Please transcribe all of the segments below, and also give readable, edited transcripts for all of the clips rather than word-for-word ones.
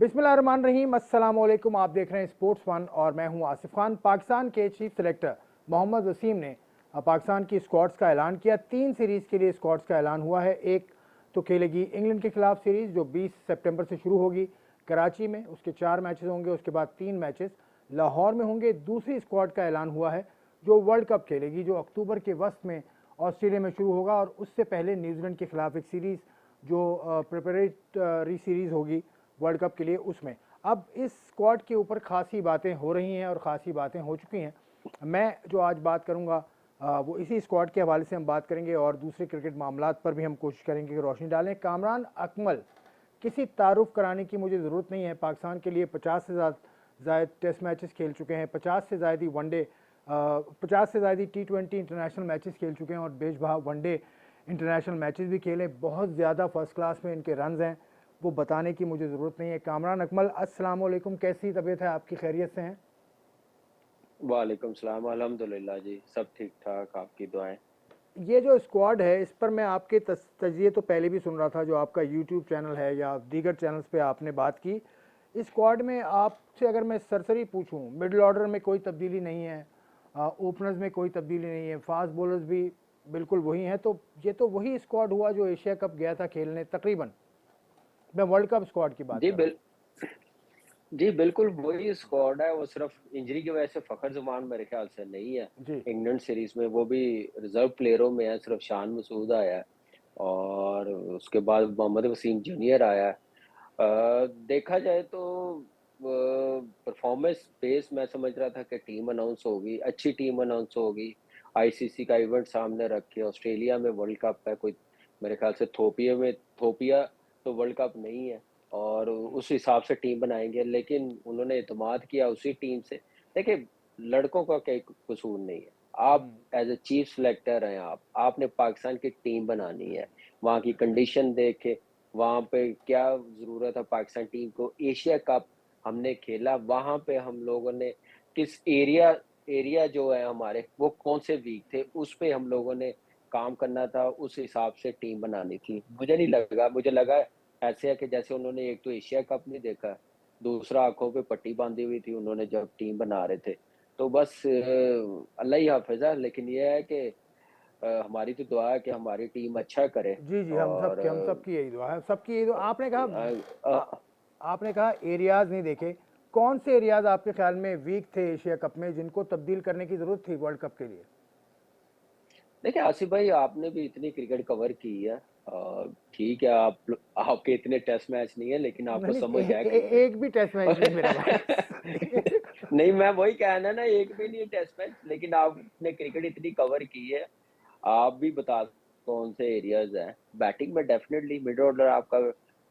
बिस्मिल्लाहिर्रहमानिर्रहीम, अस्सलाम वालेकुम। आप देख रहे हैं स्पोर्ट्स वन और मैं हूं आसिफ खान। पाकिस्तान के चीफ सेलेक्टर मोहम्मद वसीम ने पाकिस्तान की स्क्वाड्स का ऐलान किया। 3 सीरीज़ के लिए स्क्वाड्स का ऐलान हुआ है। एक तो खेलेगी इंग्लैंड के खिलाफ सीरीज़ जो 20 सितंबर से शुरू होगी कराची में, उसके 4 मैचेस होंगे, उसके बाद 3 मैचेस लाहौर में होंगे। दूसरी स्क्वाड का ऐलान हुआ है जो वर्ल्ड कप खेलेगी, जो अक्टूबर के वस्त में ऑस्ट्रेलिया में शुरू होगा, और उससे पहले न्यूजीलैंड के खिलाफ एक सीरीज़ जो प्रिपरेटरी सीरीज़ होगी वर्ल्ड कप के लिए, उसमें अब इस स्क्वाड के ऊपर खासी बातें हो रही हैं और ख़ासी बातें हो चुकी हैं। मैं जो आज बात करूंगा वो इसी स्क्वाड के हवाले से हम बात करेंगे और दूसरे क्रिकेट मामलात पर भी हम कोशिश करेंगे कि रोशनी डालें। कामरान अकमल, किसी तारुफ कराने की मुझे ज़रूरत नहीं है। पाकिस्तान के लिए 50 से ज़्यादा टेस्ट मैचेस खेल चुके हैं, 50 से ज़्यादा वनडे, 50 से ज़्यादा T20 इंटरनेशनल मैचेस खेल चुके हैं और बेशबहा वनडे इंटरनेशनल मैचेस भी खेले। बहुत ज़्यादा फर्स्ट क्लास में इनके रन्स हैं, वो बताने की मुझे ज़रूरत नहीं है। कामरान अकमल, अस्सलाम वालेकुम, कैसी तबीयत है आपकी? खैरियत से हैं? वालेकुम सलाम, अल्हम्दुलिल्लाह जी, सब ठीक ठाक, आपकी दुआएं। ये जो स्क्वाड है, इस पर मैं आपके तजिए तो पहले भी सुन रहा था, जो आपका यूट्यूब चैनल है या दीगर चैनल्स पे आपने बात की। इस स्क्वाड में आपसे अगर मैं सरसरी पूछूं, मिडिल ऑर्डर में कोई तब्दीली नहीं है, ओपनर्स में कोई तब्दीली नहीं है, फास्ट बॉलर्स भी बिल्कुल वही हैं, तो ये तो वही स्क्वाड हुआ जो एशिया कप गया था खेलने तकरीबन। मैं वर्ल्ड कप स्क्वाड की बात जी कर रहा हूँ। बिल जी बिल्कुल वही स्क्वाड है, वो सिर्फ इंजरी की वजह से फ़खर ज़मान मेरे ख्याल से नहीं है। जी इंग्लैंड सीरीज़ में वो भी रिज़र्व प्लेयरों में है, सिर्फ शान मसूद आया है और उसके बाद मोहम्मद वसीम जूनियर आया है। देखा जाए तो परफॉर्मेंस बेस मैं समझ रहा था कि टीम अनाउंस होगी, अच्छी टीम अनाउंस होगी। आईसीसी का इवेंट सामने रख के ऑस्ट्रेलिया में वर्ल्ड कप है, कोई मेरे ख्याल से थोपिया तो वर्ल्ड कप नहीं है और उस हिसाब से टीम बनाएंगे, लेकिन उन्होंने इत्मीनाद किया उसी टीम से। देखिए, लड़कों का कोई कसूर नहीं है। आप एज ए चीफ सेलेक्टर हैं, आपने पाकिस्तान की टीम बनानी है। वहाँ की कंडीशन देख के, वहाँ पे क्या ज़रूरत है पाकिस्तान टीम को, एशिया कप हमने खेला, वहाँ पे हम लोगों ने किस एरिया एरिया जो है हमारे, वो कौन से वीक थे, उस पे हम लोगों ने काम करना था, उस हिसाब से टीम बनानी थी। मुझे लगा ऐसे है कि जैसे उन्होंने एक तो एशिया कप नहीं देखा, दूसरा आँखों पे पट्टी बाँधी हुई थी उन्होंने जब टीम बना रहे थे। तो बस अल्लाह ही हाफ़िज़ है, लेकिन ये है कि हमारी तो दुआ है कि हमारी टीम अच्छा करे जी जी, और हम सबकी यही दुआ है, सबकी यही दुआ। आपने कहा आ, अ, आपने कहा एरियाज नहीं देखे। कौन से एरियाज आपके ख्याल में वीक थे एशिया कप में, जिनको तब्दील करने की जरूरत थी वर्ल्ड कप के लिए? देखिए आसिफ भाई, आपने भी इतनी क्रिकेट कवर की है। ठीक है, आपके इतने टेस्ट मैच नहीं है, लेकिन नहीं आपको नहीं, समझ है क्रिकेट। एक भी टेस्ट मैच नहीं मेरा भाई। नहीं, मैं वही कहना ना, एक भी नहीं टेस्ट मैच, लेकिन आपने क्रिकेट इतनी कवर की है। आप भी बता कौन से एरियाज हैं। बैटिंग में डेफिनेटली मिड ऑर्डर आपका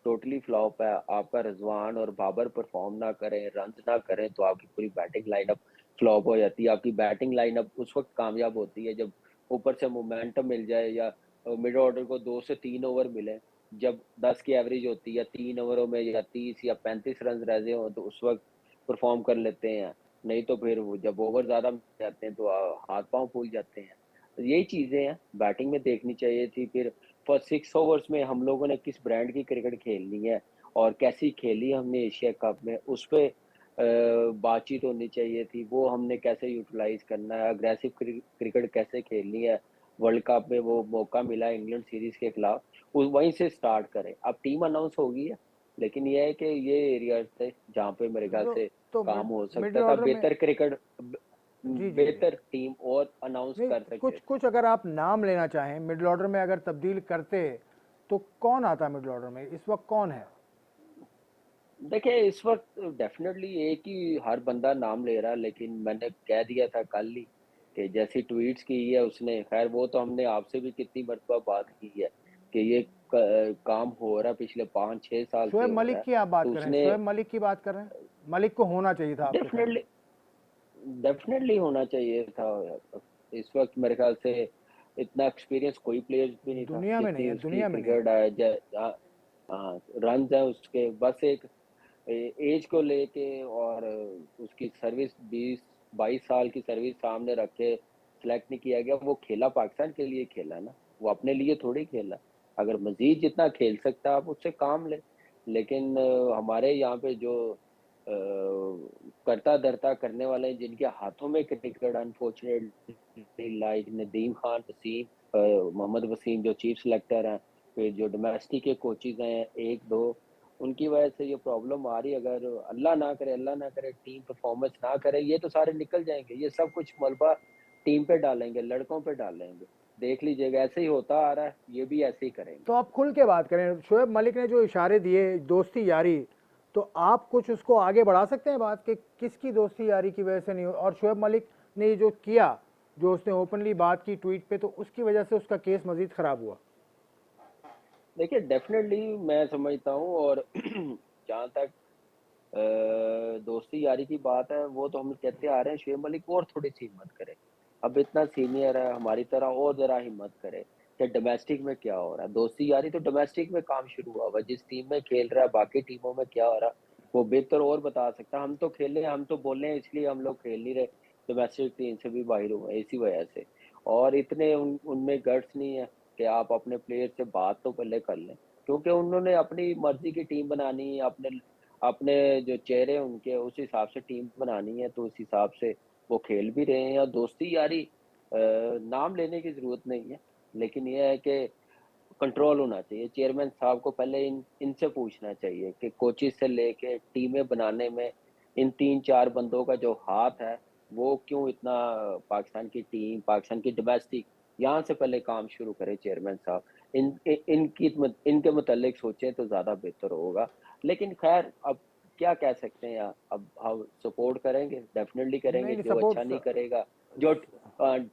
टोटली फ्लॉप है। आपका रिजवान और बाबर परफॉर्म ना करें, रन ना करें, तो आपकी पूरी बैटिंग लाइनअप फ्लॉप हो जाती है। आपकी बैटिंग लाइनअप उस वक्त कामयाब होती है जब ऊपर से मोमेंटम मिल जाए, या मिड ऑर्डर को 2 से 3 ओवर मिले। जब 10 की एवरेज होती है, 3 ओवरों में या 30 या 35 रन रह गए हो, तो उस वक्त परफॉर्म कर लेते हैं। नहीं तो फिर वो जब ओवर ज्यादा मिल जाते हैं तो हाथ पांव फूल जाते हैं। तो यही चीजें हैं, बैटिंग में देखनी चाहिए थी। फिर फर्स्ट 6 ओवर्स में हम लोगों ने किस ब्रांड की क्रिकेट खेलनी है और कैसी खेली हमने एशिया कप में, उस पे बातचीत होनी चाहिए थी। वो हमने कैसे यूटिलाइज करना है, अग्रेसिव क्रिकेट कैसे खेलनी है। वर्ल्ड कप में वो मौका मिला इंग्लैंड सीरीज के खिलाफ, वहीं से स्टार्ट करें। अब टीम अनाउंस होगी है, लेकिन ये है कि ये एरियाज थे जहाँ पे मेरे ख्याल तो से तो काम हो मिडिल सकता था। ऑर्डर में, जी जी जी, बेहतर टीम और अनाउंस नहीं कर तो सकते कुछ थे। कुछ अगर आप नाम लेना चाहें मिडिल ऑर्डर में, अगर तब्दील करते तो कौन आता मिडिल ऑर्डर में इस वक्त, कौन है? देखिए, इस वक्त डेफिनेटली एक ही हर बंदा नाम ले रहा है, लेकिन मैंने कह दिया था कल ही कि जैसी ट्वीट्स की है उसने, खैर वो तो हमने आपसे भी कितनी मरतबा बात की है कि ये काम हो रहा है, पिछले 5-6 साल से शोएब हो रहा मलिक है। की आप बात तो कर रहे हैं? उसने शोएब मलिक की बात कर रहे हैं? मलिक को होना चाहिए था आपके ख्याल में? डेफिनेटली डेफिनेटली होना चाहिए था। इस वक्त मेरे ख्याल से इतना एक्सपीरियंस कोई प्लेयर भी नहीं था दुनिया में नहीं जितनी है, उसकी दुनिया में नहीं है। क्रिकेट है। हाँ, रन है उसके, बस एक एज को लेके और उसकी सर्विस 20-22 साल की सर्विस सामने रख के सिलेक्ट नहीं किया गया। वो खेला पाकिस्तान के लिए खेला ना, वो अपने लिए थोड़ी खेला। अगर मजीद जितना खेल सकता आप उससे काम ले। लेकिन हमारे यहाँ पे जो करता धरता करने वाले हैं, जिनके हाथों में cricket unfortunately, like Nadeem Khan Wasim, Mohammad Wasim जो चीफ सिलेक्टर हैं, फिर जो डोमेस्टिक के कोचेज हैं एक दो, उनकी वजह से ये प्रॉब्लम आ रही है। अगर अल्लाह ना करे टीम परफॉर्मेंस ना करे, ये तो सारे निकल जाएंगे, ये सब कुछ मलबा टीम पे डालेंगे, लड़कों पे डालेंगे। देख लीजिएगा, ऐसे ही होता आ रहा है, ये भी ऐसे ही करेंगे। तो आप खुल के बात करें, शोएब मलिक ने जो इशारे दिए दोस्ती यारी, तो आप कुछ उसको आगे बढ़ा सकते हैं बात कि किसकी दोस्ती यारी की वजह से नहीं हो, और शोएब मलिक ने ये जो किया, जो उसने ओपनली बात की ट्वीट पे, तो उसकी वजह से उसका केस मजीद खराब हुआ। देखिए डेफिनेटली मैं समझता हूँ, और जहाँ तक दोस्ती यारी की बात है, वो तो हम कहते आ रहे हैं शुएब मलिक और थोड़ी सी हिम्मत करे। अब इतना सीनियर है हमारी तरह, और जरा हिम्मत करे कि डोमेस्टिक में क्या हो रहा है। दोस्ती यारी तो डोमेस्टिक में काम शुरू हुआ हुआ, जिस टीम में खेल रहा है बाकी टीमों में क्या हो रहा है वो बेहतर और बता सकता है। हम तो खेले, हम तो बोले हैं, इसलिए हम लोग खेल नहीं रहे, डोमेस्टिक टीम से भी बाहर हुए इसी वजह से। और इतने उनमें गट्स नहीं है कि आप अपने प्लेयर से बात तो पहले कर लें, क्योंकि उन्होंने अपनी मर्जी की टीम बनानी है, अपने अपने जो चेहरे उनके उस हिसाब से टीम बनानी है, तो उस हिसाब से वो खेल भी रहे हैं। और दोस्ती यारी नाम लेने की जरूरत नहीं है, लेकिन ये है कि कंट्रोल होना चाहिए। चेयरमैन साहब को पहले इनसे पूछना चाहिए कि कोचिज से लेके टीमें बनाने में इन 3-4 बंदों का जो हाथ है, वो क्यों इतना पाकिस्तान की टीम, पाकिस्तान की डोमेस्टिक, यहाँ से पहले काम शुरू करे चेयरमैन साहब। इनके मुतालिक सोचें तो ज़्यादा बेहतर होगा। लेकिन खैर, अब क्या कह सकते हैं यार, अब हम सपोर्ट करेंगे, डेफिनेटली नहीं करेंगे। नहीं, जो अच्छा सपोर्ट। नहीं करेगा, जो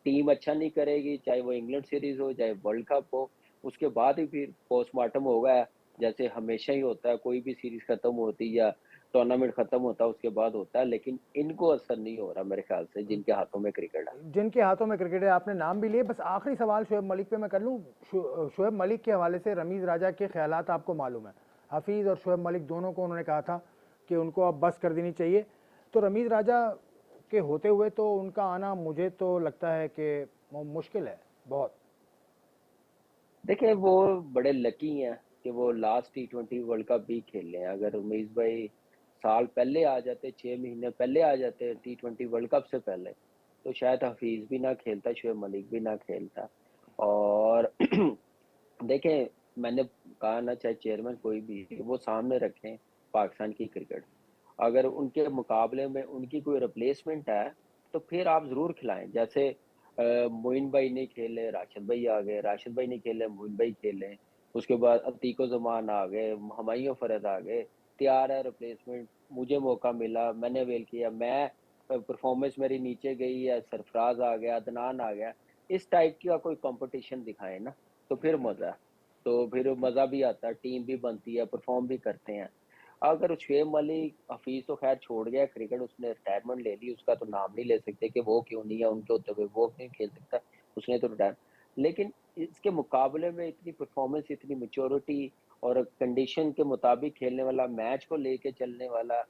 टीम अच्छा नहीं करेगी, चाहे वो इंग्लैंड सीरीज हो, चाहे वर्ल्ड कप हो, उसके बाद ही फिर पोस्टमार्टम होगा। जैसे हमेशा ही होता है, कोई भी सीरीज खत्म होती या टूर्नामेंट खत्म होता है उसके बाद होता है, लेकिन इनको असर नहीं हो रहा मेरे ख्याल से, जिनके हाथों में क्रिकेट है। जिनके हाथों में क्रिकेट है, आपने नाम भी लिए, बस आखिरी सवाल शोएब मलिक पे मैं कर लूँ। शोएब मलिक के हवाले से रमीज़ राजा के ख्यालात आपको मालूम है, हफीज़ और शोएब मलिक दोनों को उन्होंने कहा था कि उनको अब बस कर देनी चाहिए। तो रमीज़ राजा के होते हुए तो उनका आना मुझे तो लगता है कि मुश्किल है बहुत। देखिए वो बड़े लकी हैं कि वो लास्ट T20 वर्ल्ड कप भी खेले हैं। अगर उमेश भाई साल पहले आ जाते, 6 महीने पहले आ जाते T20 वर्ल्ड कप से पहले, तो शायद हफीज भी ना खेलता, शुएब मलिक भी ना खेलता। और देखें, मैंने कहा ना, चाहे चेयरमैन कोई भी वो सामने रखें पाकिस्तान की क्रिकेट, अगर उनके मुकाबले में उनकी कोई रिप्लेसमेंट है तो फिर आप जरूर खिलाएं। जैसे मोइन भाई नहीं खेले, राशिद भाई आ गए, राशिद भाई नहीं खेले, मोइन भाई खेले, उसके बाद अतीको जमान आ गए, हमायूं फरद आ गए, तैयार है रिप्लेसमेंट। मुझे मौका मिला, मैंने अवेल किया, मैं परफॉर्मेंस मेरी नीचे गई है, सरफराज आ गया, अदनान आ गया, इस टाइप का कोई कंपटीशन दिखाए ना, तो फिर मजा, तो फिर मजा भी आता है, टीम भी बनती है, परफॉर्म भी करते हैं। अगर शुएब मलिक, हफीज तो खैर छोड़ गया क्रिकेट, उसने रिटायरमेंट ले ली, उसका तो नाम नहीं ले सकते कि वो क्यों नहीं है, उनके होते हुए वो नहीं खेल सकता, उसने तो रिटायर। लेकिन इसके मुकाबले में इतनी परफॉर्मेंस, इतनी मेच्योरिटी और कंडीशन के मुताबिक खेलने वाला, मैच को लेके चलने वाला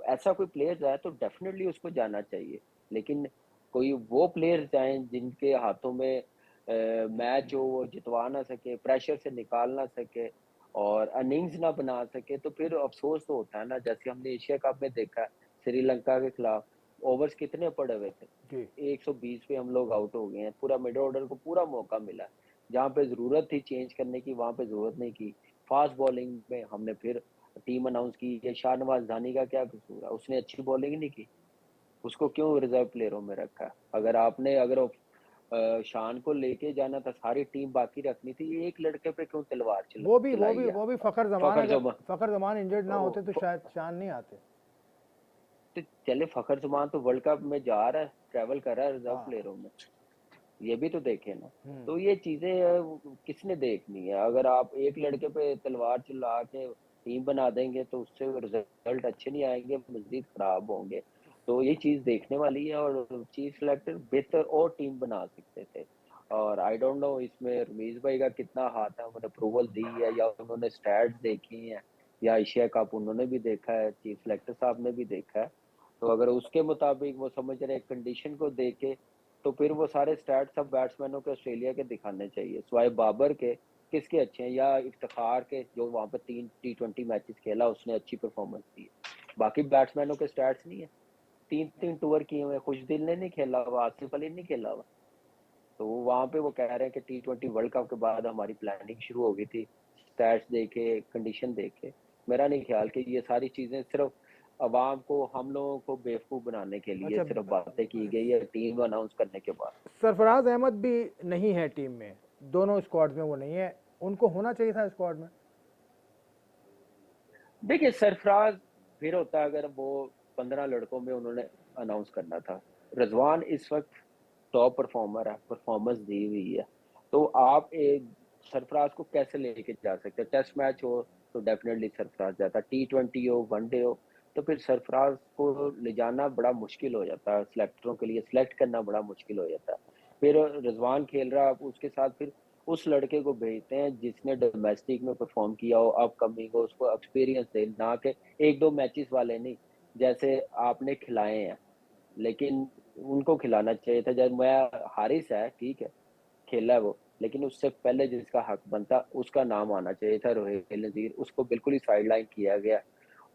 ऐसा कोई प्लेयर है तो डेफिनेटली उसको जाना चाहिए। लेकिन कोई वो प्लेयर्स जाएं जिनके हाथों में मैच हो वो जितवा ना सके, प्रेशर से निकाल ना सके और इनिंग्स ना बना सके, तो फिर अफसोस तो होता है ना। जैसे हमने एशिया कप में देखा, श्रीलंका के खिलाफ ओवर्स कितने पड़े हुए थे, जी। 120 पे हम लोग आउट हो गए हैं, पूरा मिड ऑर्डर को पूरा मौका मिला। जहाँ पे जरूरत थी चेंज करने की, वहां पे जरूरत नहीं की। फास्ट बॉलिंग में हमने फिर टीम अनाउंस की, ये शाहनवाज धानी का क्या कसूर है, उसने अच्छी बॉलिंग नहीं की, उसको क्यों रिजर्व प्लेयरों में रखा। अगर शान को लेके जाना था, सारी टीम बाकी रखनी थी, एक लड़के पे क्यों तलवार वो भी वो चलाई भी है। वो भी फ़खर जमान, फखर अगर जमान, फ़खर जमान इंजर्ड ना होते तो तो शायद शान नहीं आते। चले, फखर जमान तो वर्ल्ड कप में जा रहा है, ट्रैवल कर रहा है रिजर्व हाँ। प्लेयरों में, ये भी तो देखे ना। हम्म। तो ये चीजें किसने देखनी है। अगर आप एक लड़के पे तलवार चला के टीम बना देंगे तो उससे रिजल्ट अच्छे नहीं आएंगे, मजीद खराब होंगे। तो ये चीज देखने वाली है, और चीफ सेलेक्टर बेहतर और टीम बना सकते थे। और आई डोंट नो इसमें रमीज भाई का कितना हाथ है, उन्होंने अप्रूवल दी है या उन्होंने स्टैट्स देखी हैं, या एशिया कप उन्होंने भी देखा है, चीफ सेलेक्टर साहब ने भी देखा है। तो अगर उसके मुताबिक वो समझ रहे कंडीशन को देख के, तो फिर वो सारे स्टैट्स सब बैट्समैनों के ऑस्ट्रेलिया के दिखाने चाहिए, स्वाए बाबर के, किसके अच्छे हैं, या इफ्तिखार के जो वहाँ पे 3 T20 मैचेस खेला उसने अच्छी परफॉर्मेंस दी है। बाकी बैट्समैनों के स्टैट्स नहीं है, 3-3 टूर किए हुए, खुशदिल ने नहीं खेला हुआ, आसिफ अली नहीं खेला हुआ। तो वहाँ पे वो कह रहे हैं कि T20 वर्ल्ड कप के बाद हमारी प्लानिंग शुरू हो गई थी, स्टैट्स देखे, कंडीशन देखे। मेरा नहीं ख्याल कि ये सारी चीज़ें सिर्फ अवाम को, हम लोगों को बेवकूफ़ बनाने के लिए अच्छा, सिर्फ बातें की गई है टीम अनाउंस करने के बाद। सरफराज अहमद भी नहीं है टीम में, दोनों स्क्वाड में वो नहीं है, उनको होना चाहिए था स्क्वाड में। देखिए सरफराज फिर होता अगर वो 15 लड़कों में उन्होंने अनाउंस करना था। रिजवान इस वक्त टॉप परफॉर्मर है, परफॉर्मेंस दी हुई है, तो आप एक सरफराज को कैसे लेके जा सकते हैं? टेस्ट मैच हो तो डेफिनेटली सरफराज जाता, T20 हो, वनडे हो, तो फिर सरफराज को ले जाना बड़ा मुश्किल हो जाता है, सिलेक्टरों के लिए सिलेक्ट करना बड़ा मुश्किल हो जाता है। फिर रिजवान खेल रहा है, उसके साथ फिर उस लड़के को भेजते हैं जिसने डोमेस्टिक में परफॉर्म किया हो, अपकमिंग हो, उसको एक्सपीरियंस दे, ना कि 1-2 मैचेस वाले नहीं, जैसे आपने खिलाए हैं। लेकिन उनको खिलाना चाहिए था, जब मैं हारिस है, ठीक है, खेला है वो, लेकिन उससे पहले जिसका हक बनता उसका नाम आना चाहिए था, रोहेल नज़ीर, उसको बिल्कुल ही साइडलाइन किया गया।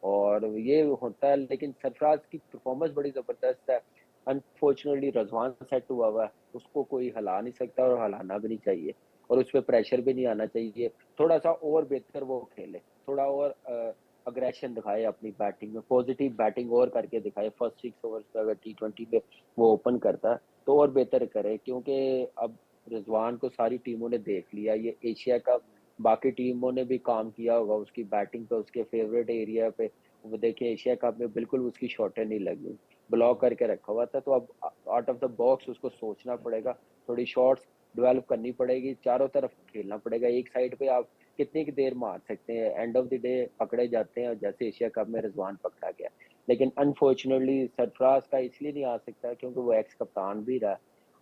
और ये होता है, लेकिन सरफराज की परफॉर्मेंस बड़ी ज़बरदस्त है। अनफॉर्चुनेटली रिजवान सेट हुआ हुआ है, उसको कोई हिला नहीं सकता और हिलाना भी नहीं चाहिए, और उस पे प्रेशर भी नहीं आना चाहिए। थोड़ा-सा और बेहतर वो खेले, थोड़ा और अग्रेशन दिखाए अपनी बैटिंग में, पॉजिटिव बैटिंग और करके दिखाए। फर्स्ट 6 ओवर्स पे अगर T20 पे वो ओपन करता है, तो और बेहतर करे, क्योंकि अब रिजवान को सारी टीमों ने देख लिया, ये एशिया कप बाकी टीमों ने भी काम किया होगा उसकी बैटिंग पे, उसके फेवरेट एरिया पे। वो देखिए एशिया कप में बिल्कुल उसकी शॉटें नहीं लगी, ब्लॉक करके रखा हुआ था। तो अब आउट ऑफ द बॉक्स उसको सोचना पड़ेगा, थोड़ी शॉट्स डेवलप करनी पड़ेगी, चारों तरफ खेलना पड़ेगा। एक साइड पे आप कितनी की देर मार सकते हैं, एंड ऑफ द डे पकड़े जाते हैं, जैसे एशिया कप में रिजवान पकड़ा गया। लेकिन अनफॉर्चुनेटली सरफराज का इसलिए नहीं आ सकता क्योंकि वो एक्स कप्तान भी रहा,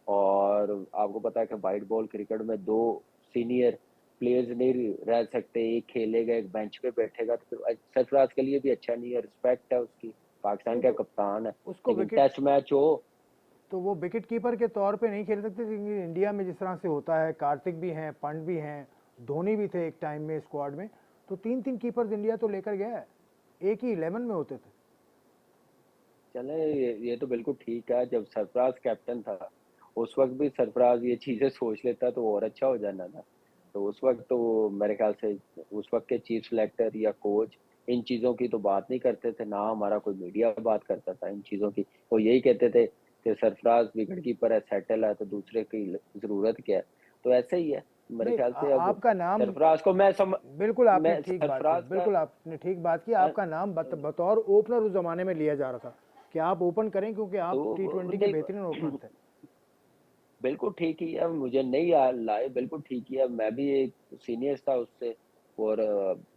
और आपको पता है कि वाइट बॉल क्रिकेट में 2 सीनियर प्लेयर्स नहीं रह सकते, एक खेलेगा एक बेंच पे बैठेगा, तो फिर सरफराज के लिए भी अच्छा नहीं है। रिस्पेक्ट है उसकी, पाकिस्तान नहीं का तो कप्तान है, उसको लेकिन विकेट, टेस्ट मैच हो। तो वो विकेट कीपर के तौर पे नहीं खेल सकते, क्योंकि इंडिया में जिस तरह से होता है, कार्तिक भी हैं, पंत भी हैं, धोनी भी थे एक टाइम में स्क्वाड में, तो 3-3 कीपर्स इंडिया तो लेकर गया है, एक ही 11 में होते थे। चले ये तो बिल्कुल ठीक है, जब सरफराज कैप्टन था उस वक्त भी सरफराज ये चीजें सोच लेता तो और अच्छा हो जाना था। तो उस वक्त तो मेरे ख्याल से उस वक्त के चीफ सेलेक्टर या कोच इन चीजों की तो बात नहीं करते थे, ना हमारा कोई मीडिया बात करता था इन चीजों की। वो यही कहते थे कि सरफराज विकेट कीपर है, सेटल है, तो दूसरे की जरूरत क्या है। तो ऐसे ही है मेरे नहीं, ख्याल से। अब आपका नाम, सरफराज को बिल्कुल आपने मैं ठीक बात की, सरफराज का बिल्कुल आपने ठीक बात की, अ, आपका नाम बतौर ओपनर उस जमाने में लिया जा रहा था कि आप ओपन करें, क्योंकि आप T20 के नहीं, बेहतरीन ओपनर थे। बिल्कुल ठीक ही है, मुझे नहीं लाए, बिल्कुल ठीक ही है। मैं भी एक सीनियर था उससे, और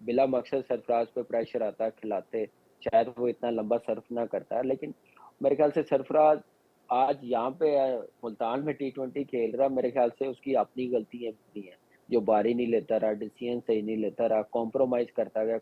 बिला मकसद सरफराज पे प्रेशर आता खिलाते, शायद वो इतना लंबा सर्फ ना करता, लेकिन मेरे ख्याल से सरफराज आज यहाँ पे मुल्तान में T20 खेल रहा, मेरे ख्याल से उसकी अपनी गलतियां भी हैं, जो बारी नहीं लेता रहा, डिसीजन सही नहीं लेता रहा, कॉम्प्रोमाइज करता गया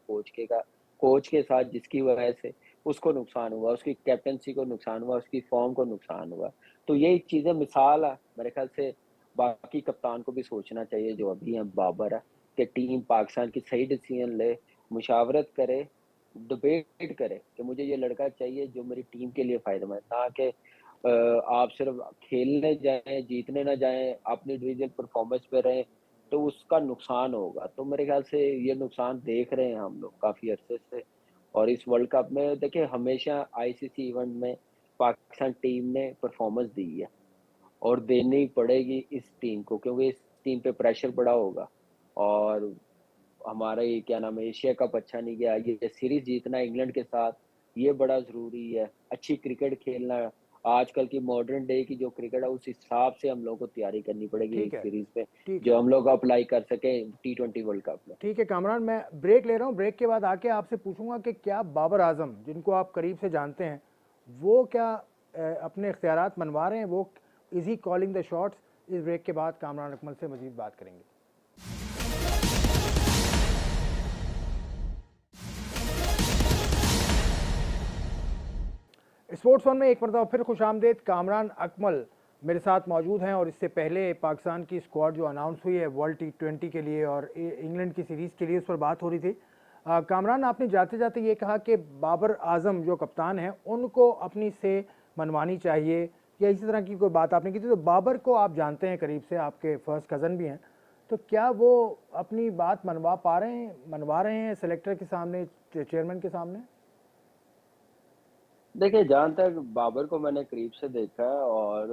कोच के साथ, जिसकी वजह से उसको नुकसान हुआ, उसकी कैप्टनसी को नुकसान हुआ, उसकी फॉर्म को नुकसान हुआ। तो यही चीजें मिसाल है मेरे ख्याल से। बाकी कप्तान को भी सोचना चाहिए जो अभी हैं, बाबर है, कि टीम पाकिस्तान की सही डिसीजन ले, मुशावरत करे, डिबेट करे कि मुझे ये लड़का चाहिए जो मेरी टीम के लिए फायदेमंद, ना कि आप सिर्फ खेलने जाएं, जीतने ना जाएं, अपनी इंडिविजुअल परफॉर्मेंस पे रहें, तो उसका नुकसान होगा। तो मेरे ख्याल से ये नुकसान देख रहे हैं हम लोग काफी अरसे से। और इस वर्ल्ड कप में देखिए हमेशा आईसीसी इवेंट में पाकिस्तान टीम ने परफॉर्मेंस दी है, और देनी पड़ेगी इस टीम को, क्योंकि इस टीम पे प्रेशर बड़ा होगा। और हमारा ये क्या नाम है, एशिया कप अच्छा नहीं गया, ये सीरीज जीतना इंग्लैंड के साथ ये बड़ा जरूरी है। अच्छी क्रिकेट खेलना, आजकल की मॉडर्न डे की जो क्रिकेट है उस हिसाब से हम लोग को तैयारी करनी पड़ेगी ठीक एक है, सीरीज पे, ठीक है, जो हम लोग अप्लाई कर सके T20 वर्ल्ड कप में। ठीक है कामरान, मैं ब्रेक ले रहा हूँ, ब्रेक के बाद आके आपसे पूछूंगा कि क्या बाबर आजम, जिनको आप करीब से जानते हैं, वो क्या अपने इख्तियारात मनवा रहे हैं, वो is he calling the shots. इस ब्रेक के बाद कामरान अकमल से मजीद बात करेंगे। स्पोर्ट्स वन में एक मरतबा फिर खुशामदेद। कामरान अकमल मेरे साथ मौजूद हैं और इससे पहले पाकिस्तान की स्क्वाड जो अनाउंस हुई है वर्ल्ड T20 के लिए और इंग्लैंड की सीरीज़ के लिए, उस पर बात हो रही थी। कामरान, आपने जाते जाते ये कहा कि बाबर आजम जो कप्तान हैं उनको अपनी से मनवानी चाहिए, या इसी तरह की कोई बात आपने की थी। तो बाबर को आप जानते हैं करीब से, आपके फर्स्ट कज़न भी हैं, तो क्या वो अपनी बात मनवा रहे हैं सेलेक्टर के सामने, चेयरमैन के सामने? देखिए, जहाँ तक बाबर को मैंने करीब से देखा है और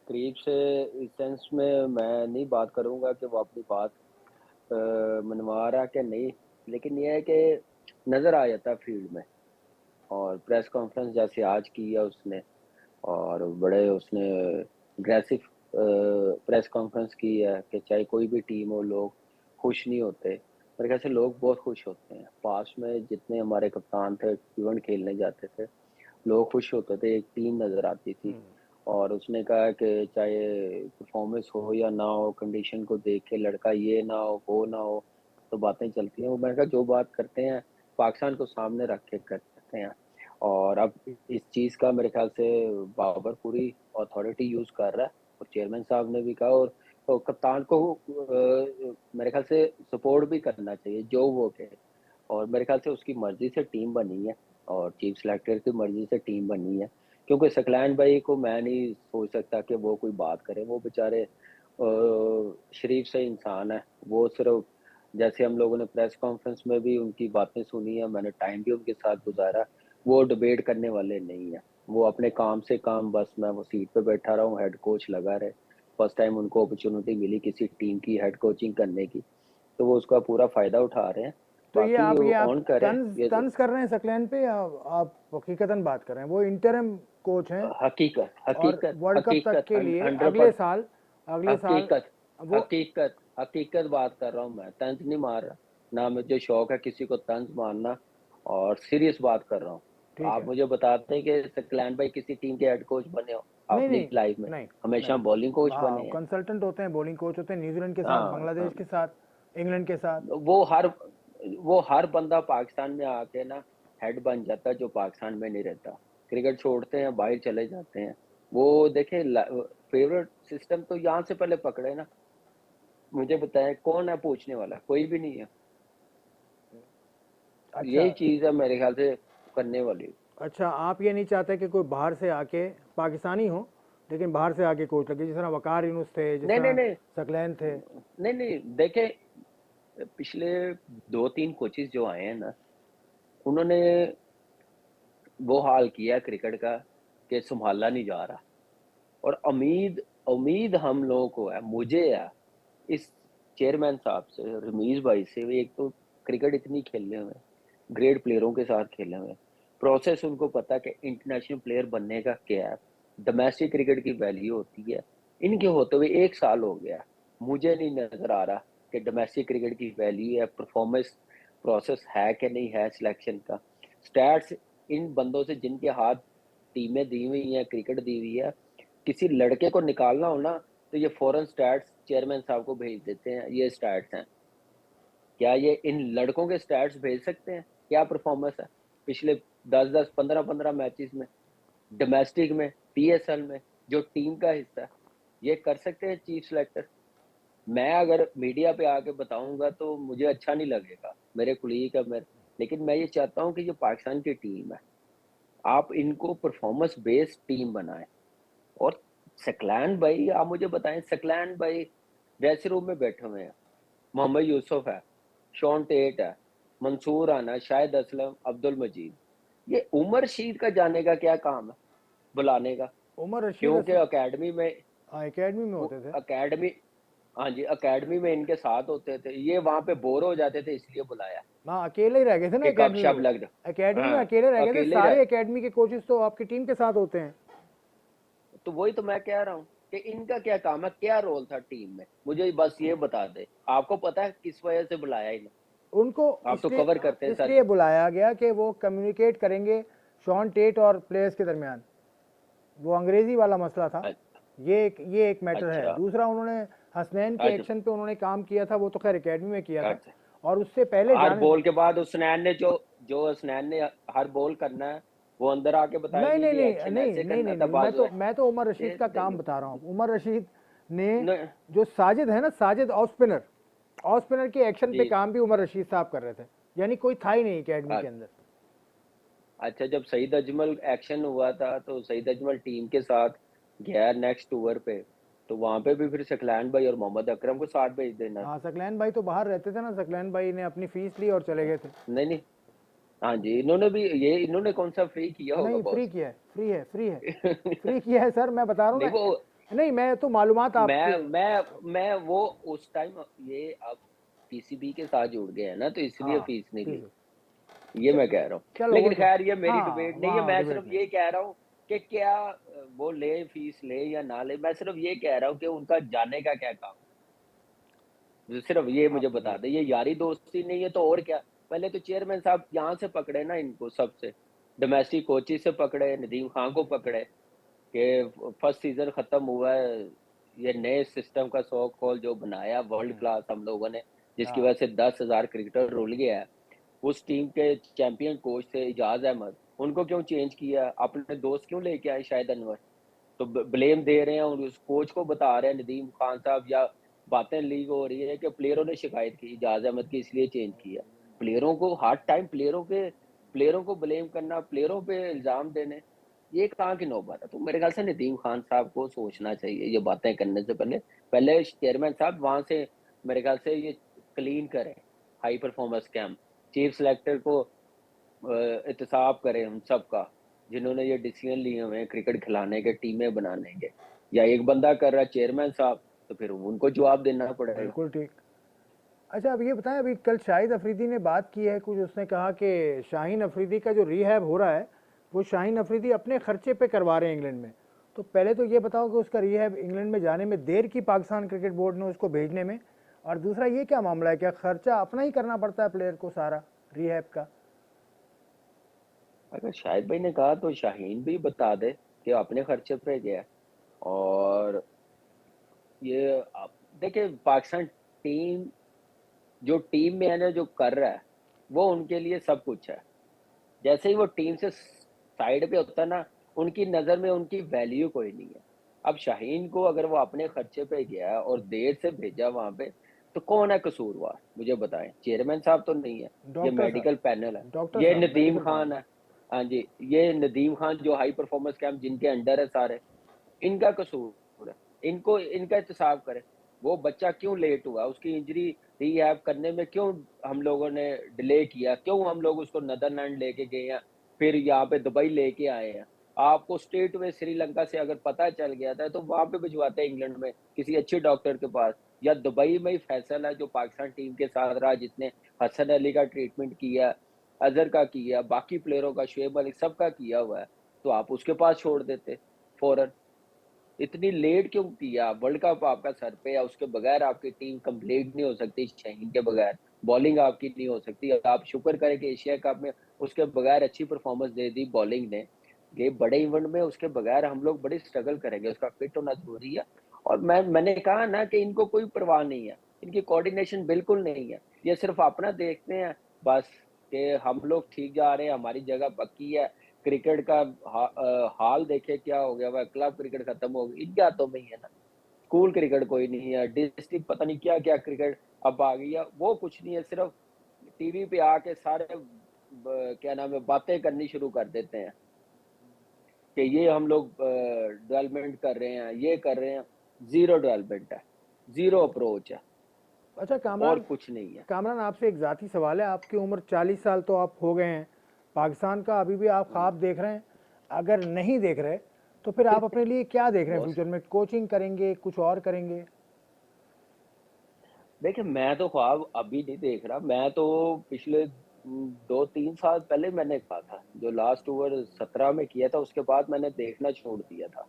करीब से इस सेंस में मैं नहीं बात करूँगा कि वो अपनी बात मनवा रहा है कि नहीं, लेकिन ये है कि नज़र आ जाता है फील्ड में। और प्रेस कॉन्फ्रेंस जैसे आज की है उसने, और बड़े उसने अग्रेसिव प्रेस कॉन्फ्रेंस की है कि चाहे कोई भी टीम हो, लोग खुश नहीं होते। मेरे ख्याल से लोग बहुत खुश होते हैं। पास्ट में जितने हमारे कप्तान थे, इवेंट खेलने जाते थे, लोग खुश होते थे, एक टीम नज़र आती थी। और उसने कहा कि चाहे परफॉर्मेंस हो या ना हो, कंडीशन को देख के लड़का ये ना हो, वो ना हो, तो बातें चलती हैं। वो मैंने कहा जो बात करते हैं, पाकिस्तान को सामने रख के करते हैं। और अब इस चीज़ का मेरे ख्याल से बाबर पूरी अथॉरिटी यूज़ कर रहा है, और चेयरमैन साहब ने भी कहा, और तो कप्तान को मेरे ख्याल से सपोर्ट भी करना चाहिए जो वो कहे। और मेरे ख्याल से उसकी मर्ज़ी से टीम बनी है, और चीफ सेलेक्टर की मर्ज़ी से टीम बनी है। क्योंकि सकलैन भाई को मैं नहीं सोच सकता कि वो कोई बात करे। वो बेचारे शरीफ से इंसान है। वो सिर्फ़, जैसे हम लोगों ने प्रेस कॉन्फ्रेंस में भी उनकी बातें सुनी है, मैंने टाइम भी उनके साथ गुज़ारा, वो डिबेट करने वाले नहीं हैं। वो अपने काम से काम, बस मैं वो सीट पे बैठा रहा हूँ, हेड कोच लगा रहे। फर्स्ट टाइम उनको अपॉर्च्युनिटी मिली किसी टीम की हेड कोचिंग करने की, तो वो उसका पूरा फ़ायदा उठा रहे हैं। तो ये बाकी आप वो ये आप ऑन करें ये तंज कर रहे हैं सकलैन पे, या आप हकीकतन बात कर रहे हैं? वो इंटरिम कोच हैं हकीकत, और हकीकत, वर्ल्ड कप तक हकीकत, के लिए 100%। अगले साल हकीकत, वो। हकीकत, हकीकत बात कर रहा हूँ मैं, तंज नहीं मार रहा। ना मुझे शौक है किसी को तंज मारना, और सीरियस बात कर रहा हूँ। ठीक आप है। मुझे बताते हैं कि सकलैन भाई किसी टीम के हेड कोच बने हो नहीं अपनी नहीं लाइफ में? नहीं हमेशा नहीं, बॉलिंग कोच बने हैं। कंसल्टेंट होते हैं, बॉलिंग कोच होते हैं, न्यूजीलैंड के साथ, हाँ, बांग्लादेश हाँ। के साथ, इंग्लैंड के साथ। वो हर वो हर बंदा पाकिस्तान में आके ना हेड बन जाता है जो पाकिस्तान में नहीं रहता। क्रिकेट छोड़ते हैं, बाहर चले जाते हैं। वो देखें, फेवरेट सिस्टम तो यहाँ से पहले पकड़े ना। मुझे बताएं कौन है पूछने वाला? कोई भी नहीं है। अच्छा। यही चीज है मेरे ख्याल से करने वाली। अच्छा, आप ये नहीं चाहते कि कोई बाहर से आके, पाकिस्तानी हो लेकिन बाहर से आके कोच लगे, जिस तरह वकार यूनुस थे, जिस नहीं, नहीं, तरह नहीं। सकलैन थे? नहीं, नहीं, देखे, पिछले 2-3 कोचेस जो आए हैं ना, उन्होंने वो हाल किया क्रिकेट का कि संभाला नहीं जा रहा। और उम्मीद उम्मीद हम लोगों को है, मुझे है, इस चेयरमैन साहब से, रमीज भाई से। वे एक तो क्रिकेट इतनी खेले हुए हैं, ग्रेट प्लेयरों के साथ खेले हुए हैं, प्रोसेस उनको पता है कि इंटरनेशनल प्लेयर बनने का क्या है, डोमेस्टिक क्रिकेट की वैल्यू होती है। इनके होते हुए 1 साल हो गया, मुझे नहीं नजर आ रहा कि डोमेस्टिक क्रिकेट की वैल्यू है, परफॉर्मेंस प्रोसेस है कि नहीं है, सिलेक्शन का स्टैट्स इन बंदों से जिनके हाथ टीमें दी हुई हैं, क्रिकेट दी हुई है। किसी लड़के को निकालना हो ना, तो ये फॉरेन स्टैट्स चेयरमैन साहब को भेज देते हैं, ये स्टैट्स हैं। क्या ये इन लड़कों के स्टैट्स भेज सकते हैं? क्या परफॉर्मेंस है पिछले 10-10, 15-15 मैचेस में, डोमेस्टिक में, पीएसएल में, जो टीम का हिस्सा है? ये कर सकते हैं चीफ सेलेक्टर? मैं अगर मीडिया पे आके बताऊंगा तो मुझे अच्छा नहीं लगेगा, मेरे कुलीग है मेरे, लेकिन मैं ये चाहता हूँ कि जो पाकिस्तान की टीम है, आप इनको परफॉर्मेंस बेस्ड टीम बनाएं। और सकलैन भाई, आप मुझे बताएं, सकलैन भाई ड्रेसिंग रूम में बैठे हुए हैं, मोहम्मद यूसुफ है, शॉन टेट है, मंसूर राना, शाहिद असलम, अब्दुल मजीद। ये उमर रशीद का जाने का क्या काम है बुलाने का? उमर रशीद क्योंकि एकेडमी में, हाँ, एकेडमी में वो होते थे। एकेडमी, हाँ जी, एकेडमी में इनके साथ होते थे, ये वहां पे बोर हो जाते थे, इसलिए बुलाया हाँ, अकेले ही रह गए थे ना कि एकेडमी में गपशप वो। लग जाए। एकेडमी में हाँ, अकेले रह गए थे, अकेले सारे रह, एकेडमी के कोचेस तो आपकी टीम के साथ होते हैं। तो वही तो मैं कह रहा हूँ कि इनका क्या काम है, क्या रोल था टीम में? मुझे बस ये बता दे। आपको पता है किस वजह से बुलाया इन्हें? उनको आप तो इसलिए कवर करते हैं सर। इसलिए बुलाया गया कि वो कम्युनिकेट करेंगे शॉन टेट और प्लेयर्स के दरमियान। वो अंग्रेजी वाला मसला था। अ- ये एक मैटर है। अच्छा, दूसरा, उन्होंने हसनैन के अच्छा, एक्शन पे उन्होंने काम किया था, वो तो खैर एकेडमी में किया था। अच्छा। और उससे पहले हर जाने, बॉल के बाद उसनैन ने जो जो हसनैन ने हर बॉल करना है, वो अंदर आके नहीं बताएंगे नहीं ये नहीं एक्शन नहीं ऐसे नहीं करना नहीं था नहीं, बाजू है, मैं तो उमर रशीद ये का काम देंगे बता रहा हूँ। उमर रशीद ने न, जो साजिद है ना, साजिद ऑफ स्पिनर के एक्शन पे जी। काम भी उमर रशीद साहब कर रहे थे, यानी कोई था ही नहीं एकेडमी अ- के अंदर। अच्छा, जब सईद अजमल एक्शन हुआ था तो सईद अजमल टीम के साथ गया नेक्स्ट ओवर पे, तो वहां पे भी फिर सकलैन भाई और मोहम्मद अकरम को साथ भेज देना हाँ, था। सकलैन भाई तो बाहर रहते थे ना, सकलैन भाई ने अपनी फीस ली और चले गए थे। नहीं नहीं, हाँ जी, इन्होंने भी ये इन्होंने कौन सा फ्री किया होगा नहीं, फ्री बॉस। किया है, फ्री है, फ्री है, फ्री किया है सर, मैं बता रहा हूँ नहीं वो, ना। नहीं, मैं तो मालूमात आपके। मैं वो उस टाइम, ये अब पीसीबी के साथ जुड़ गए हैं ना, तो इसलिए हाँ, फीस नहीं ली, ठीक ये है। मैं कह रहा हूँ। चलो वो लेकिन तो, खैर ये मेरी हाँ, डिबेट नहीं है, वहाँ मैं सिर्फ डिबेट नहीं। ये कह रहा हूँ कि क्या वो ले, फीस ले या ना ले, मैं सिर्फ ये कह रहा हूँ कि उनका जाने का क्या काम है, सिर्फ ये मुझे बता ये दे, ये यारी दोस्ती नहीं है तो और क्या। पहले तो चेयरमैन साहब यहाँ से पकड़े ना इनको, सबसे डोमेस्टिक कोचिज से पकड़े, नदीम खान को पकड़े कि फर्स्ट सीजन खत्म हुआ है, ये नए सिस्टम का सो कॉल जो बनाया वर्ल्ड क्लास हम लोगों ने, जिसकी हाँ, वजह से 10,000 क्रिकेटर रुल गया है, उस टीम के चैंपियन कोच थे इजाज अहमद, उनको क्यों चेंज किया, अपने दोस्त क्यों लेके आए शाहिद अनवर। तो ब्लेम दे रहे हैं और उस कोच को बता रहे हैं नदीम खान साहब, या बातें लीक हो रही है कि प्लेयरों ने शिकायत की इजाज अहमद की इसलिए चेंज किया। प्लेयरों को हर टाइम प्लेयरों को ब्लेम करना, प्लेयरों पे इल्जाम देने, ये कहाँ की नौबत है। तो मेरे ख्याल से नदीम खान साहब को सोचना चाहिए ये बातें करने से पहले, पहले चेयरमैन साहब वहां से मेरे ख्याल से ये क्लीन करें high performance camp, chief selector को एहतसाब करें उन सब का, जिन्होंने ये डिसीजन लिए हुए हैं क्रिकेट खिलाने के, टीमें बनाने के, या एक बंदा कर रहा है चेयरमैन साहब, तो फिर उनको जवाब देना पड़ेगा। बिल्कुल ठीक। अच्छा, अब ये बताएं, अभी कल शाहिद अफरीदी ने बात की है कुछ, उसने कहा कि शाहीन अफरीदी का जो रिहैब हो रहा है वो शाहीन अफरीदी अपने खर्चे पे करवा रहे हैं इंग्लैंड में। तो पहले तो ये बताओ कि उसका रिहैब इंग्लैंड में जाने में देर की पाकिस्तान क्रिकेट बोर्ड ने उसको भेजने में, और दूसरा ये क्या मामला है, क्या खर्चा अपना ही करना पड़ता है प्लेयर को सारा रिहैब का? अगर शाहिद भाई ने कहा तो शाहीन भी बता दे कि अपने खर्चे पे गया। और ये आप देखिए, पाकिस्तान टीम, जो टीम में है ना, जो कर रहा है वो उनके लिए सब कुछ है। जैसे ही वो टीम से साइड पे होता है ना, उनकी नजर में उनकी वैल्यू कोई नहीं है। अब शाहीन को अगर वो अपने खर्चे पे गया और देर से भेजा वहां पे, तो कौन है कसूरवार, मुझे बताएं। चेयरमैन साहब तो नहीं है, ये डॉक्टर मेडिकल साहब, पैनल है, डॉक्टर ये साहब, नदीम मेडिकल खान पैनल। है। हाँ जी, ये नदीम खान जो हाई परफॉर्मेंस कैंप जिनके अंडर है सारे, इनका कसूर है, इनको इनका एहतसाब करें। वो बच्चा क्यों लेट हुआ, उसकी इंजरी रिहैब करने में क्यों हम लोगों ने डिले किया, क्यों हम लोग उसको नदरलैंड लेके गए हैं, फिर यहाँ पे दुबई लेके आए हैं। आपको स्टेट में श्रीलंका से अगर पता चल गया था तो वहां पे भिजवाते हैं इंग्लैंड में किसी अच्छे डॉक्टर के पास, या दुबई में ही फैसल है जो पाकिस्तान टीम के साथ रहा, जिसने हसन अली का ट्रीटमेंट किया, अजहर का किया, बाकी प्लेयरों का, शुएब मलिक सबका किया हुआ है, तो आप उसके पास छोड़ देते फौरन। इतनी लेट क्यों किया, वर्ल्ड कप आपका सर पे है, उसके बगैर आपकी टीम कंप्लीट नहीं हो सकती, शाहीन के बगैर बॉलिंग आपकी नहीं हो सकती। आप शुक्र करें कि एशिया कप में उसके बगैर अच्छी परफॉर्मेंस दे दी बॉलिंग ने, ये बड़े इवेंट में उसके बगैर हम लोग बड़ी स्ट्रगल करेंगे, उसका फिट होना जरूरी है। और मैंने कहा ना कि इनको कोई परवाह नहीं है, इनकी कोऑर्डिनेशन बिल्कुल नहीं है, ये सिर्फ अपना देखते हैं बस, कि हम लोग ठीक जा रहे हैं, हमारी जगह पक्की है। क्रिकेट का हाल देखे क्या हो गया, वह क्लब क्रिकेट खत्म हो गई, इनके हाथों में ही है ना। स्कूल क्रिकेट कोई नहीं है, डिस्ट्रिक्ट पता नहीं क्या क्या क्रिकेट अब आ गई है, वो कुछ नहीं है। सिर्फ टीवी पे आके सारे क्या नाम है बातें करनी शुरू कर देते हैं कि ये हम लोग डेवलपमेंट कर रहे हैं, ये कर रहे हैं। जीरो डेवलपमेंट है, जीरो अप्रोच है, अच्छा और कामरान, कुछ नहीं है। कामरान आपसे एक ज़ाती सवाल है, आपकी उम्र 40 साल तो आप हो गए हैं, पाकिस्तान का अभी भी आप ख्वाब देख रहे हैं? अगर नहीं देख रहे तो फिर आप अपने लिए क्या देख रहे हैं बॉस, फ्यूचर में? कोचिंग करेंगे, कुछ और करेंगे? देखिए मैं तो ख्वाब अभी नहीं देख रहा, मैं तो पिछले 2-3 साल पहले मैंने कहा था, जो लास्ट ओवर 17 में किया था उसके बाद मैंने देखना छोड़ दिया था,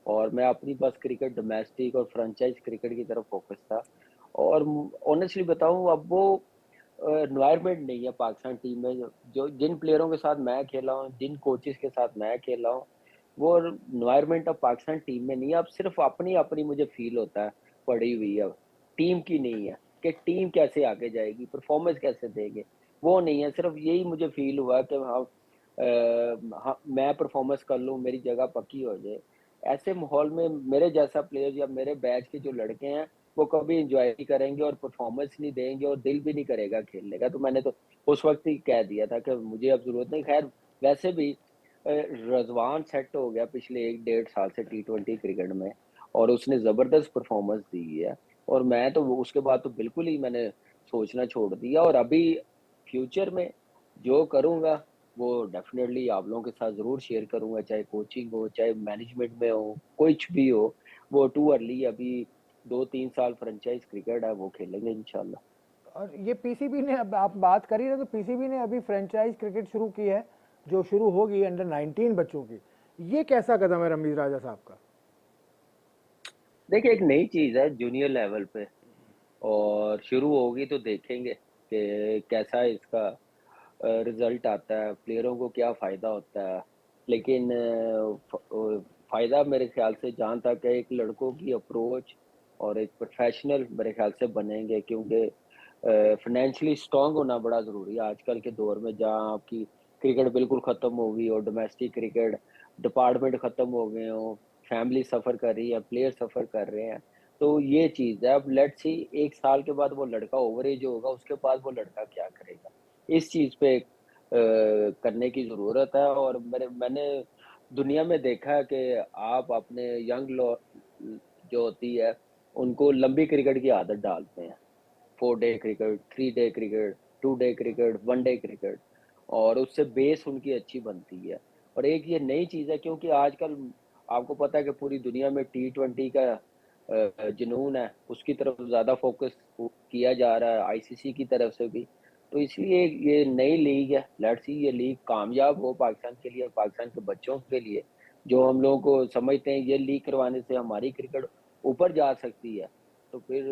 और मैं अपनी बस क्रिकेट डोमेस्टिक और फ्रेंचाइज क्रिकेट की तरफ फोकस था। और ऑनेस्टली बताऊं, अब वो एनवायरनमेंट नहीं है पाकिस्तान टीम में, जो जिन प्लेयरों के साथ मैं खेला हूँ, जिन कोचेस के साथ मैं खेला हूँ, वो एनवायरनमेंट अब पाकिस्तान टीम में नहीं है। अब सिर्फ अपनी अपनी मुझे फील होता है पड़ी हुई है, टीम की नहीं है, कि टीम कैसे आगे जाएगी, परफॉर्मेंस कैसे देंगे, वो नहीं है। सिर्फ यही मुझे फील हुआ कि हाँ, हाँ, मैं परफॉर्मेंस कर लूँ, मेरी जगह पक्की हो जाए। ऐसे माहौल में मेरे जैसा प्लेयर या मेरे बैच के जो लड़के हैं, वो कभी एन्जॉय नहीं करेंगे और परफॉर्मेंस नहीं देंगे और दिल भी नहीं करेगा खेलने का। तो मैंने तो उस वक़्त ही कह दिया था कि मुझे अब ज़रूरत नहीं। ख़ैर वैसे भी रज़वान सेट हो गया पिछले 1 डेढ़ साल से टी20 क्रिकेट में और उसने ज़बरदस्त परफॉर्मेंस दी है और मैं तो उसके बाद तो बिल्कुल ही मैंने सोचना छोड़ दिया और अभी फ्यूचर में जो करूँगा वो डेफ़िनेटली आप लोगों के साथ ज़रूर शेयर करूँगा, चाहे कोचिंग हो, चाहे मैनेजमेंट में हो, कुछ भी हो, वो टू अर्ली अभी 2-3 साल फ्रेंचाइज़ क्रिकेट है, वो खेलेंगे इंशाल्लाह। और ये पीसीबी ने, अब आप बात कर ही रहे, तो पीसीबी ने अभी फ्रेंचाइज क्रिकेट शुरू की है, जो शुरू होगी अंडर 19 बच्चों की। ये कैसा कदम है रमीज राजा साहब का? देखिए, एक नई चीज़ है जूनियर लेवल पे और शुरू होगी तो देखेंगे कि कैसा इसका रिज़ल्ट आता है, प्लेयरों को क्या फ़ायदा होता है। लेकिन फ़ायदा मेरे ख़्याल से जहाँ तक है एक लड़कों की अप्रोच और एक प्रोफ़ेशनल मेरे ख़्याल से बनेंगे क्योंकि फ़ाइनेंशियली स्ट्रॉन्ग होना बड़ा ज़रूरी है आजकल के दौर में जहाँ आपकी क्रिकेट बिल्कुल ख़त्म हो गई और डोमेस्टिक क्रिकेट डिपार्टमेंट ख़त्म हो गए हों, फैमिली सफ़र कर रही है, प्लेयर सफ़र कर रहे हैं। तो ये चीज़ है, अब लेट्स सी 1 साल के बाद वो लड़का ओवर एज होगा, उसके बाद वो लड़का क्या करेगा? इस चीज़ पे करने की ज़रूरत है और मैंने दुनिया में देखा है कि आप अपने यंग जो होती है, उनको लंबी क्रिकेट की आदत डालते हैं। 4 day cricket, 3 day cricket, 2 day cricket, 1 day cricket और उससे बेस उनकी अच्छी बनती है। और एक ये नई चीज़ है क्योंकि आजकल आपको पता है कि पूरी दुनिया में टी20 का जुनून है, उसकी तरफ ज़्यादा फ़ोकस किया जा रहा है आईसीसी की तरफ से भी। तो इसलिए ये नई लीग है, लेट्स सी ये लीग कामयाब हो पाकिस्तान के लिए, पाकिस्तान के बच्चों के लिए, जो हम लोगों को समझते हैं ये लीग करवाने से हमारी क्रिकेट ऊपर जा सकती है। तो फिर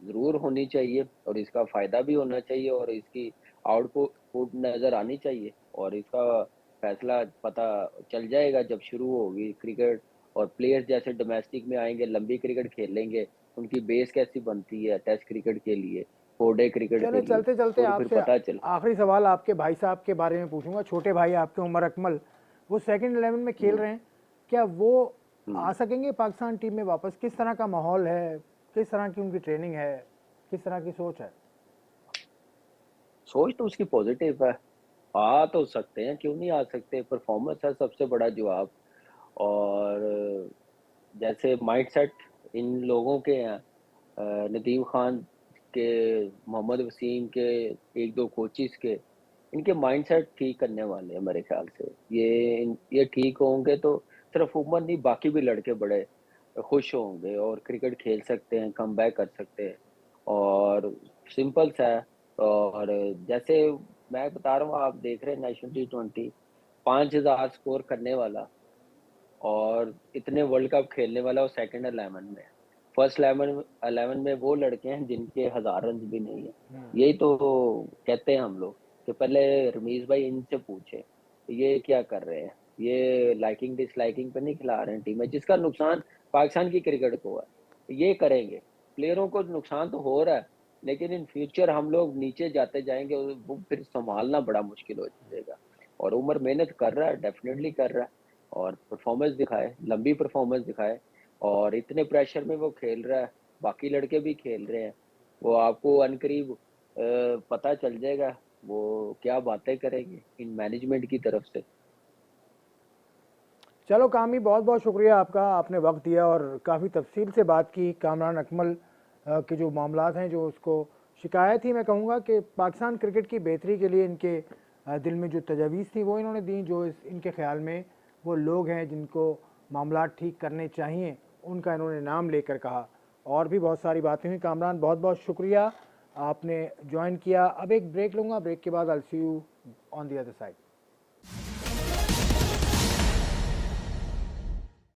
ज़रूर होनी चाहिए और इसका फ़ायदा भी होना चाहिए और इसकी आउटपुट नज़र आनी चाहिए और इसका फ़ैसला पता चल जाएगा जब शुरू होगी क्रिकेट और प्लेयर्स जैसे डोमेस्टिक में आएँगे, लंबी क्रिकेट खेलेंगे, उनकी बेस कैसी बनती है टेस्ट क्रिकेट के लिए, 4 डे क्रिकेट के चले, लिए, चलते चलते तो फिर आपसे पता चल आखिरी सवाल आपके भाई साहब के बारे में पूछूंगा। छोटे भाई आपके उमर अकमल, वो सेकंड 11 में खेल हुँ, रहे हैं, क्या वो हुँ। आ सकेंगे पाकिस्तान टीम में वापस? किस तरह का माहौल है, किस तरह की उनकी ट्रेनिंग है, किस तरह की सोच है? सोच तो उसकी पॉज़िटिव है, आ तो सकते हैं, क्यों नहीं आ सकते? परफ़ॉर्मेंस है सबसे बड़ा जवाब और जैसे माइंडसेट इन लोगों के हैं नदीम खान के, मोहम्मद वसीम के, 1-2 कोचेज़ के, इनके माइंडसेट ठीक करने वाले हैं मेरे ख़्याल से। ये ठीक होंगे तो सिर्फ़ उमर नहीं बाकी भी लड़के बड़े खुश होंगे और क्रिकेट खेल सकते हैं, कमबैक कर सकते हैं और सिंपल सा है और जैसे मैं बता रहा हूँ आप देख रहे हैं नेशनल टी20 5000 स्कोर करने वाला और इतने वर्ल्ड कप खेलने वाला वो सेकंड 11 में है। फर्स्ट 11 में वो लड़के हैं जिनके 1000 रन भी नहीं है। यही तो कहते हैं हम लोग कि पहले रमीज़ भाई इनसे पूछे, ये क्या कर रहे हैं? ये लाइकिंग डिसलाइकिंग पे नहीं खिला रहे हैं टीम में, जिसका नुकसान पाकिस्तान की क्रिकेट को है। ये करेंगे, प्लेयरों को नुकसान तो हो रहा है, लेकिन इन फ्यूचर हम लोग नीचे जाते जाएँगे और वो फिर सँभालना बड़ा मुश्किल हो जाएगा। और उमर मेहनत कर रहा है, डेफ़िनिटली कर रहा है। और परफॉर्मेंस दिखाए, लंबी परफॉर्मेंस दिखाए और इतने प्रेशर में वो खेल रहा है, बाकी लड़के भी खेल रहे हैं। वो आपको अनकरीब पता चल जाएगा, वो क्या बातें करेंगे इन मैनेजमेंट की तरफ से। चलो कामी, बहुत बहुत शुक्रिया आपका, आपने वक्त दिया और काफ़ी तफसील से बात की। कामरान अकमल के जो मामलात हैं, जो उसको शिकायत ही मैं कहूँगा कि पाकिस्तान क्रिकेट की बेहतरी के लिए इनके दिल में जो तजावीज़ थी वो इन्होंने दी, जो इनके ख्याल में वो लोग हैं जिनको मामलात ठीक करने चाहिए, उनका इन्होंने नाम लेकर कहा। और भी बहुत सारी बातें हुई। कामरान, बहुत बहुत शुक्रिया, आपने ज्वाइन किया। अब एक ब्रेक लूँगा, ब्रेक के बाद I see you on the other side.